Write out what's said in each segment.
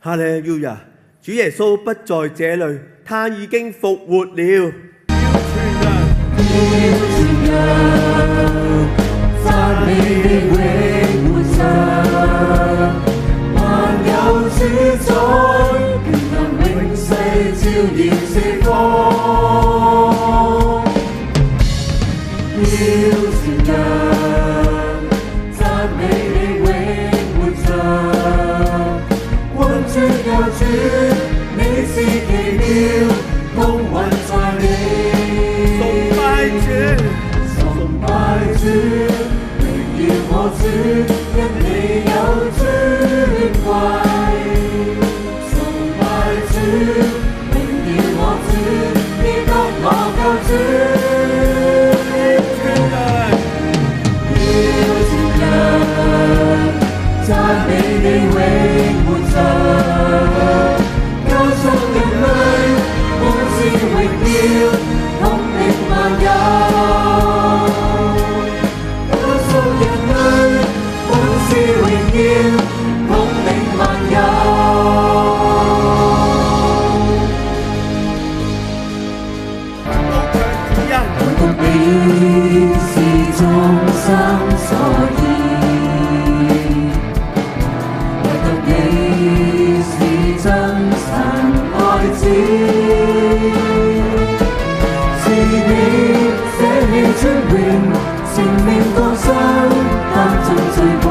哈利路亞！主耶穌不在這裏，他已經復活了。讚美你永活着，萬有主宰，權能永世照耀四方。要傳揚，讚美你永活着，君尊有主，你是奇妙，公允在你。崇拜主，崇拜主，榮耀我主，因你有尊貴。崇拜主，榮耀我主，基督我救主。要傳揚，讚美你永活着，救贖人類，滿是榮耀，統領萬有。你是眾生所依，唯獨你是真神愛子，是你捨棄尊榮，成命降生，擔盡罪過，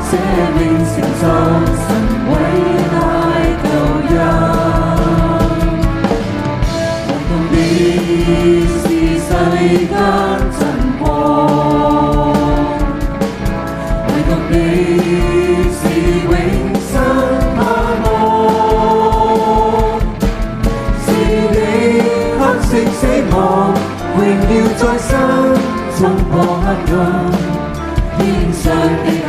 捨命成就神偉大救恩，唯獨你世間真光，唯獨你是永生盼望，是你黑色死亡，榮耀再生，衝破黑暗，天上地下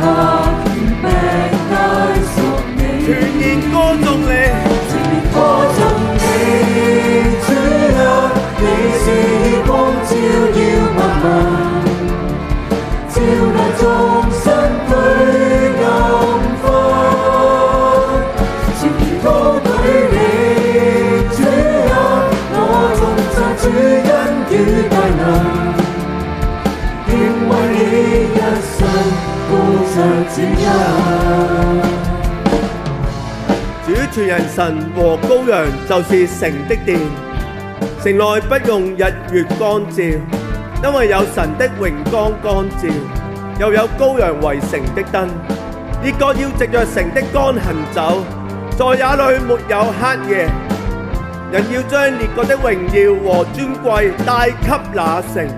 權柄皆屬你，全然歌頌你，全然歌頌你，主啊，你是光照耀萬民，照亮眾生居暗昏，全然高舉你，主啊，我頌讚主恩與大能，願為你一生高唱主恩。主全人神和羔羊就是城的殿，城內不用日月光照，因為有神的榮光光照，又有羔羊為城的燈。列國要藉着城的光行走，在也裏沒有黑夜。人要將列國的榮耀和尊貴帶給那城。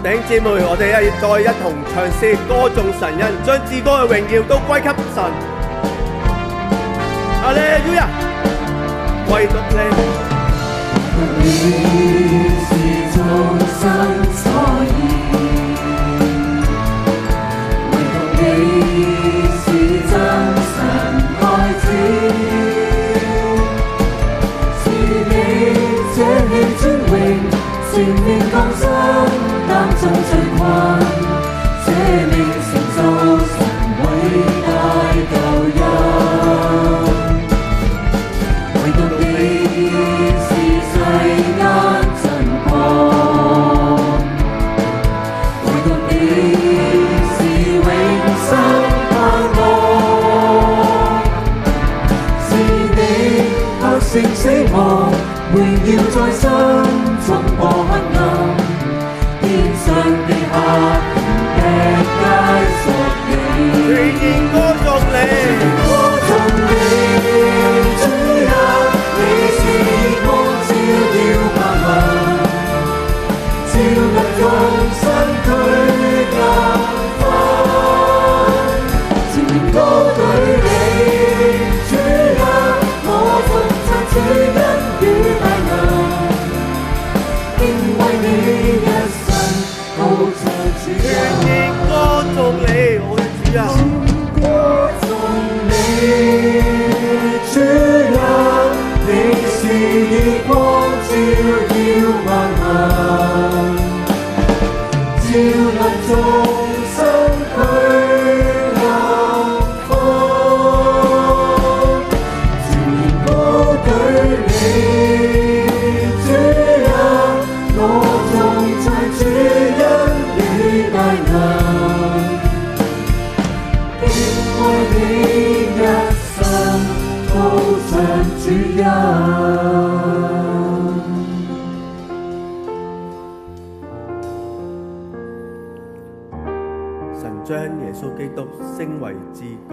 弟兄姊妹，我哋再一同唱詩，歌頌神恩，將至高嘅榮耀都歸給神。哈利路亞！唯獨你，你是眾生所依，命降生，擔重罪困，捨命成就神偉大救恩。唯獨你是世間真光，唯獨你是永生盼望，是你克勝死亡，榮耀在身，衝破黑暗，天上地下一皆屬你。全然歌頌你，歌頌你，主啊，你是光照耀萬民，照亮眾生區間分。前面高舉你，主啊，我奉讚主恩與大能，敬畏你一生，高唱主全恩。然歌頌你，我嘅主啊！歌頌你，主啊，你是以光照耀萬民，照亮眾生區間分。全然高舉你，主啊，我頌讚主恩與大能，敬畏你一生，高唱主恩。神將耶穌基督升為至高，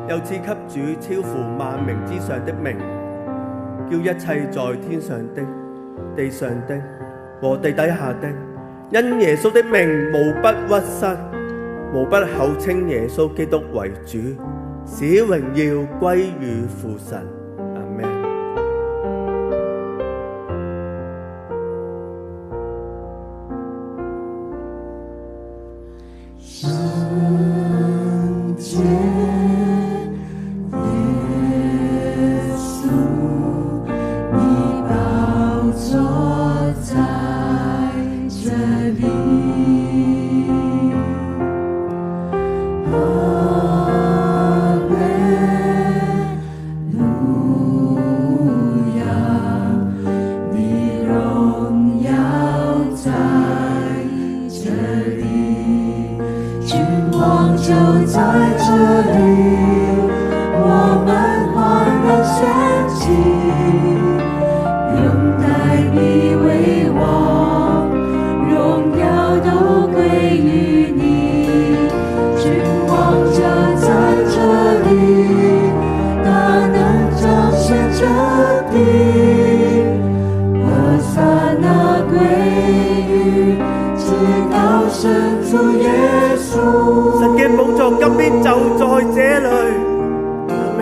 又賜給主超乎萬名之上的名，叫一切在天上的、地上的和地底下的，因耶穌的名無不屈膝，無不口稱耶穌基督為主，使榮耀歸於父神。阿們。聖潔耶穌，你寶座在這裡。哈利路亞，你榮耀在這裡。君王就在這裡，我們歡然獻祭，擁戴你為王，榮耀都歸於你。君王就在這裡，大能彰顯這地，和撒那歸於至高神主耶穌。神嘅寶座今天就在這裡。阿們。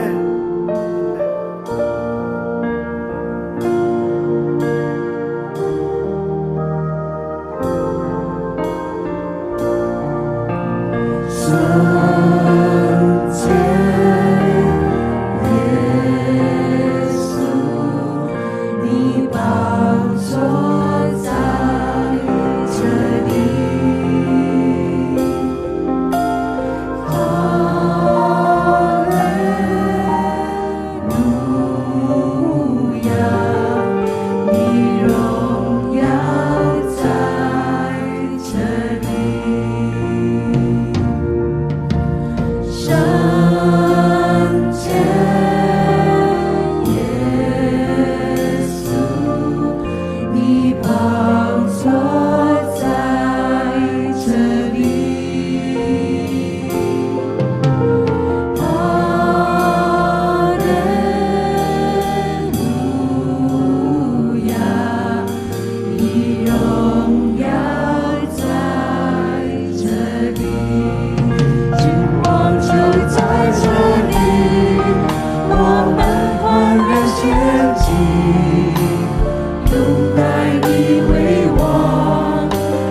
聖潔耶穌，你寶座在這裡。哈利路亞，你榮耀在這裡。聖潔耶穌，你寶座在這裡。哈利路亞，你榮耀在這裡。君王就在這裡，我們歡然獻祭，擁戴你為王，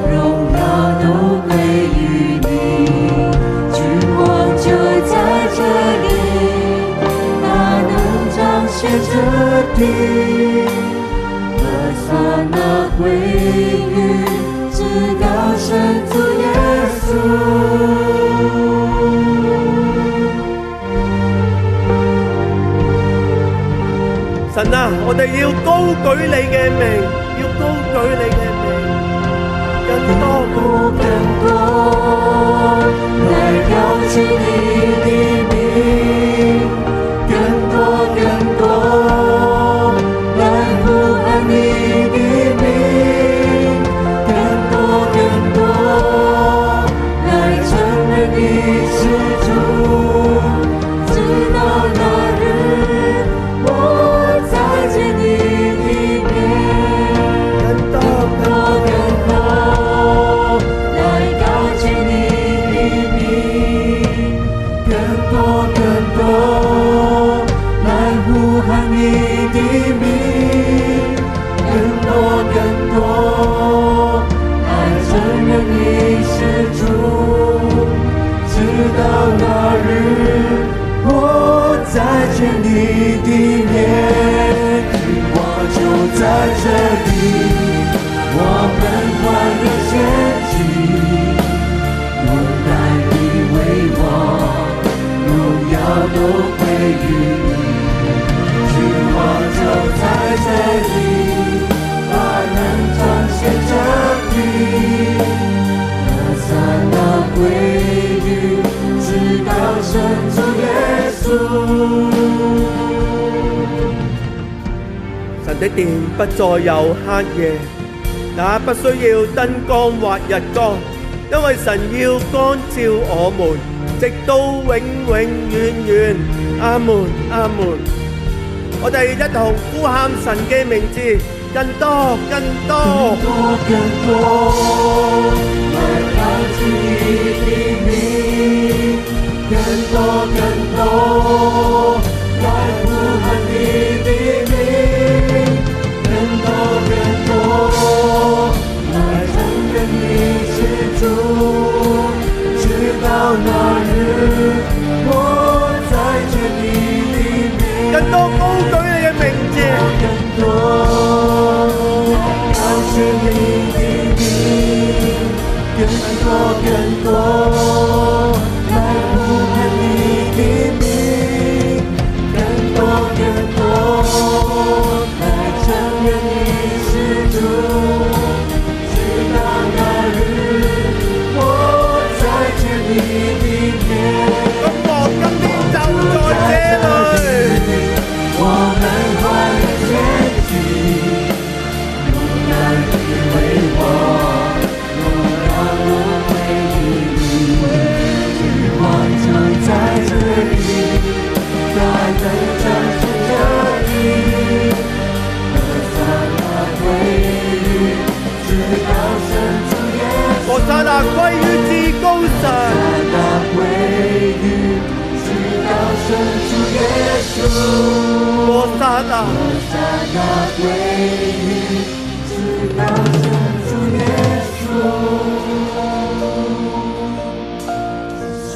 榮耀都歸於你。君王就在這裡，大能彰顯這地，和撒那歸遇，直到神主耶穌。神啊，我哋要高舉你嘅名，要高舉你嘅名，更多更多來高舉你的名，更多更多來呼喊你的名，更多更多來承認你是主，直到那日我再見你的面，更多更多來高舉你的名，更多更多來呼喊你的名，更多更多來承認你是主，直到那日我再見你的面，我就在這裡，我們歡樂獻祭，用愛你為王，榮耀都歸於你，君王就在這裡，把能彰顯真理，和散那歸於直到神主耶穌。神的殿不再有黑夜，也不需要燈光或日光，因為神要光照我們，直到永永遠遠。阿門，阿門。我哋一同呼喊神嘅名字，更多，更多。更多來高舉你的名，更多更多來呼喊你的名，更多更多來承認你是主，直到那日我再見你的面，更多高舉你嘅名字，更多高舉你的名，更多更多來呼喊你的名，更多更多來承認你是主，直到那日我再見你的面。咁我今天就在這裡。我們歡樂獻祭，用愛你為王，榮耀都歸於你，君王就在這裡，大能彰顯真理，和散那歸於直到神主耶穌，和散那歸於至高神，那歸於直到神主耶穌。和散那。在那歸於直到神主耶穌，存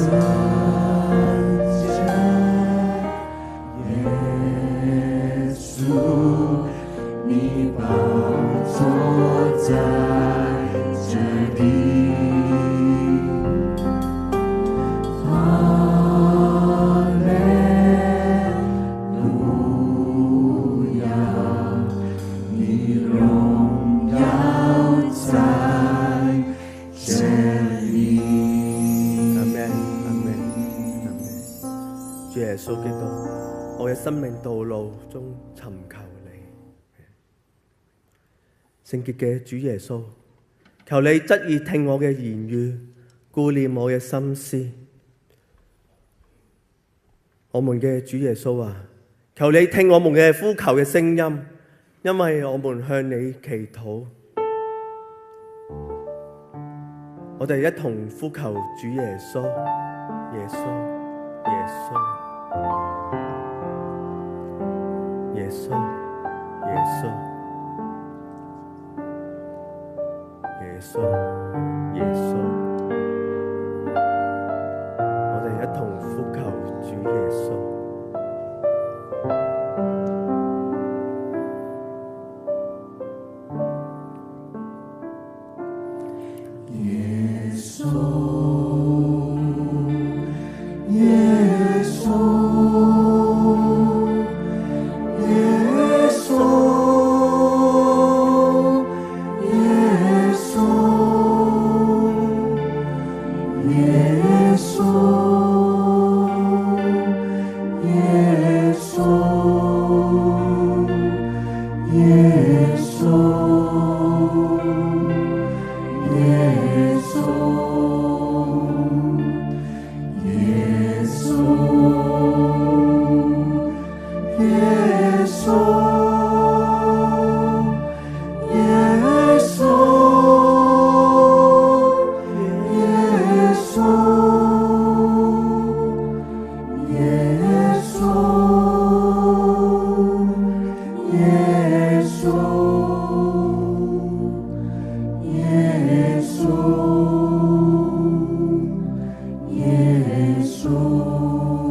在耶穌，你寶座在這裡。哈利路亞，你榮耀在這裡。阿們，阿們，阿們。主耶穌基督，我嘅生命道路中尋求你。聖潔嘅主耶穌，求你側耳聽我嘅言語，顧念我嘅心思。我們嘅主耶穌啊，求你聽我們嘅呼求嘅聲音，因為我們向你祈禱。我哋一同呼求主耶穌，耶穌，耶穌，耶穌，耶穌，耶穌，耶穌。我哋一同呼求主耶穌。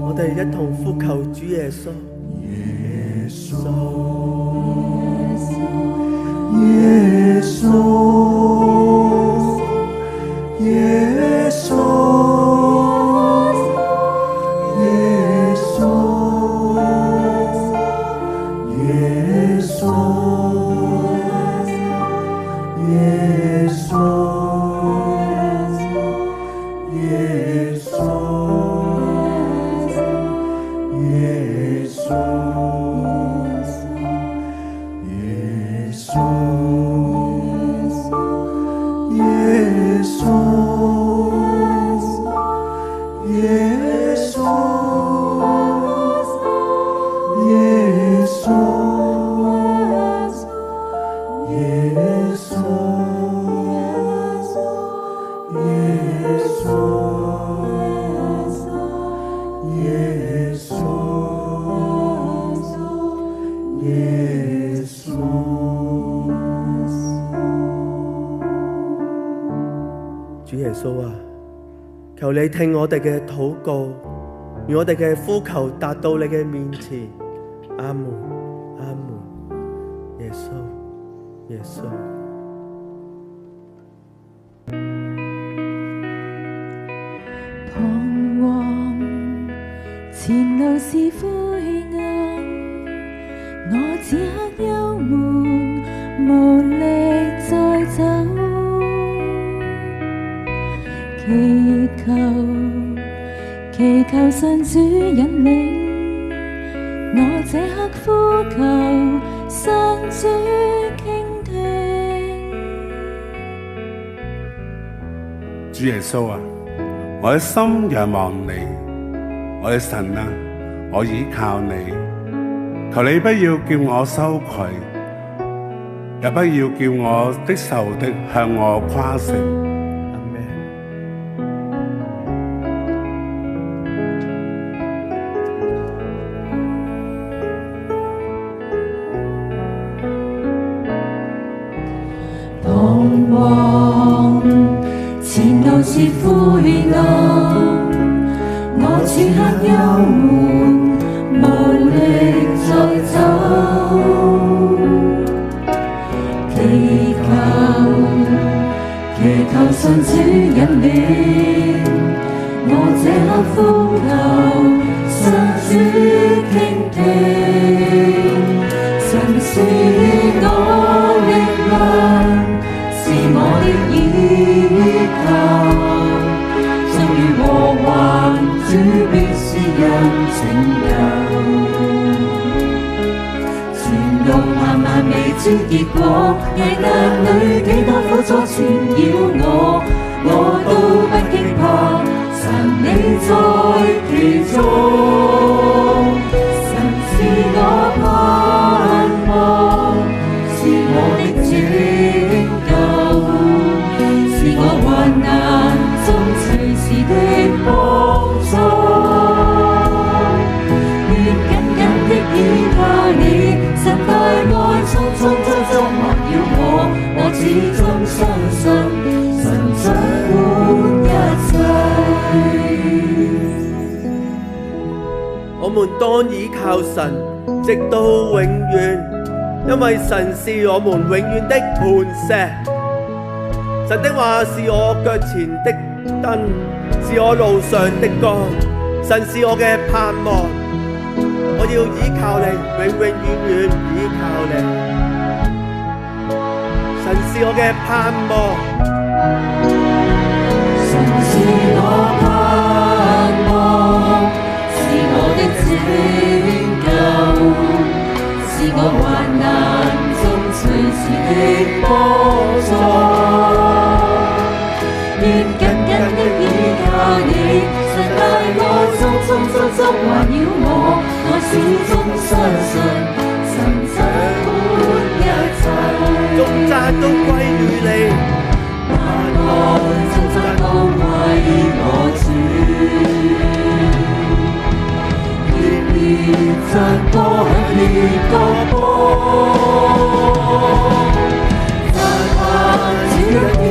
我哋一同呼求主耶穌。耶穌，耶穌，耶穌，耶穌，耶穌，耶穌。主耶穌啊，求你聽我哋嘅禱告，願我哋嘅呼求達到你嘅面前。阿門，阿門。耶穌，耶穌。彷徨，前路是灰暗，我此刻憂悶，無力再走。祈求神主引領，我這刻呼求神主傾聽。主耶穌啊，我的心仰望你，我的神啊，我倚靠你，求你不要叫我羞愧，也不要叫我的仇敵向我誇勝。彷徨，前路是灰暗，我此刻憂悶，無力再走。祈求神主引領，我這刻呼求神主傾聽。神是我力量，是我的依靠，縱遇禍患，主必施恩拯救。前路漫漫未知結果，危難裏幾多苦楚纏繞我，我都不驚怕，神你在其中。神是我盼望，是我的拯救，是我患難中隨時的幫助。願緊緊的倚靠你，神大愛匆匆中環繞我，我始終相信神掌管一切。我們當倚靠神，直到永遠，因為神是我們永遠的磐石。神的話是我腳前的燈，是我路上的光。神是我嘅盼望，我要依靠你，永永遠遠依靠你。神是我嘅盼望，神是我盼望，是我的拯救，是我患難中隨時的幫助。願緊緊的依靠你，神帶我周環繞我，我始終相信神掌管一切，頌讚都歸於你，萬愛頌讚都為我主，熱烈讚歌響烈歌波，讚嘆主恩典，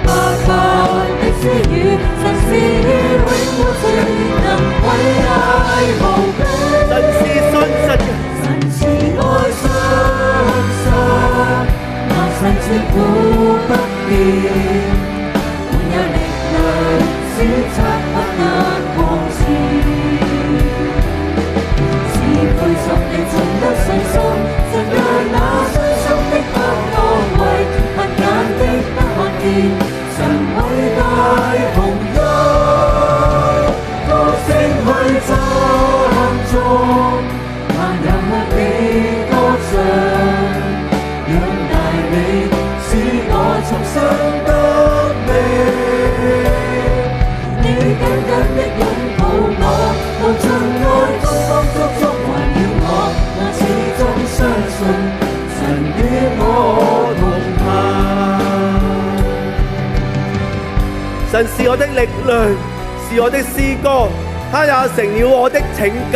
百般的私語，神是永活全能偉大無比，神是信實嘅，神是愛相信，萬世千古不變，滿有力量使漆黑光照，是配屬你盡得信心，神讓那傷心的不安慰，瞎眼的不看見，神偉大宏恩，高聲去讚頌，萬人向你歌唱，仰大你，使我重新得力。你緊緊的擁抱我，無盡愛風風足足環繞我，我始終相信神與我同行。神是我的力量，是我的詩歌，他也成了我的拯救。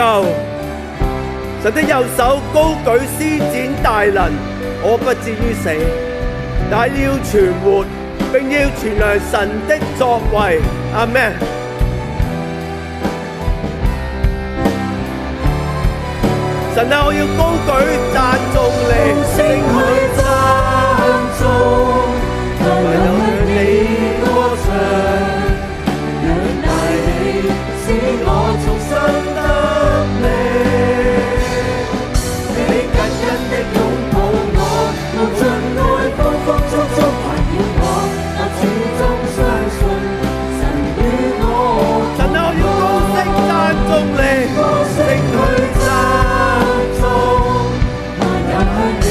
神的右手高舉施展大能，我不至於死，但要存活，並要傳揚神的作為。阿們。神啊，我要高舉讚頌你，聲去讚頌，萬人向你歌唱，仰大你，使我重新得力。你緊緊的擁抱我，無盡愛風風足足環繞我，我始終相信神與我同神啊，我要高聲讚頌你，高聲去讚頌，萬人向你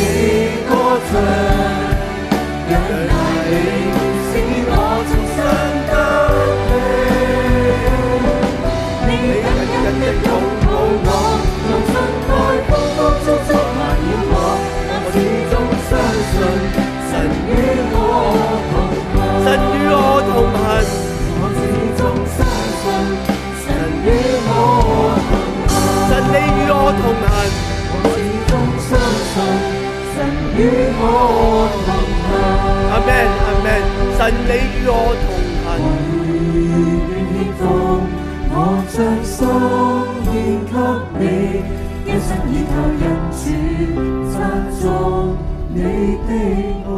歌唱，仰大你，使我重新得力。你緊緊的擁抱我，無盡愛風風足足環繞我，我始終相信神與我同行。神與我同行。我始終相信神與我同行。神你與我同行。我始終相信神與我同行。阿們阿們，神你與我同行。願獻奉我將心獻給你，一生以求人主讚頌你的愛。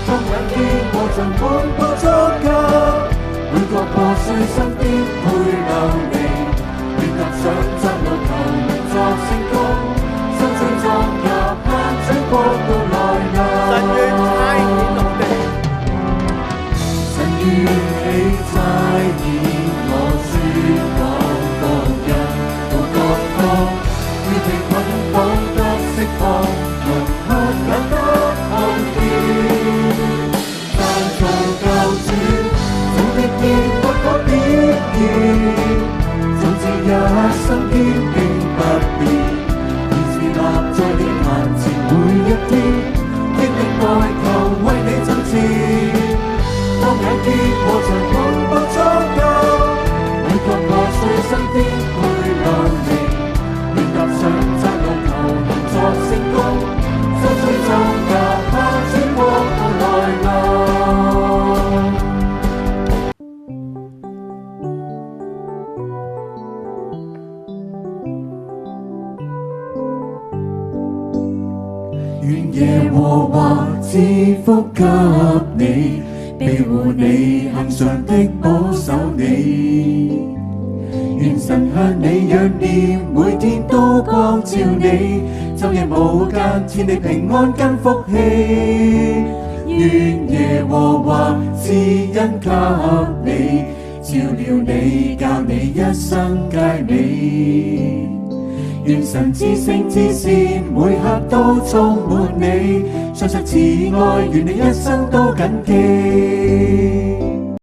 當眼見和像滿布足夠，每個破碎身邊會流離，越踏上窄路求能作成功，身最壯也盼主國度來臨。神願差遣我宣講福音到各方，於被捆綁得釋放，魂魄也得看見。但做救主，做的結不可變現，就似一生堅定不變，而是立在你眼前每一天，經歷代求為你爭戰。當眼見和像滿布足夠，每個破碎身邊會流離，越踏上窄路求能作成功，心最壯也盼主國度來臨。願耶和華賜福給你，庇護你，恆常的保守你。願神向你仰念，每天都光照你，晝夜無間，賜你平安跟福氣。願耶和華賜恩給你，照料你，教你一生佳美。願神至聖至善，每刻都充滿你，信實慈愛，願你一生都謹記。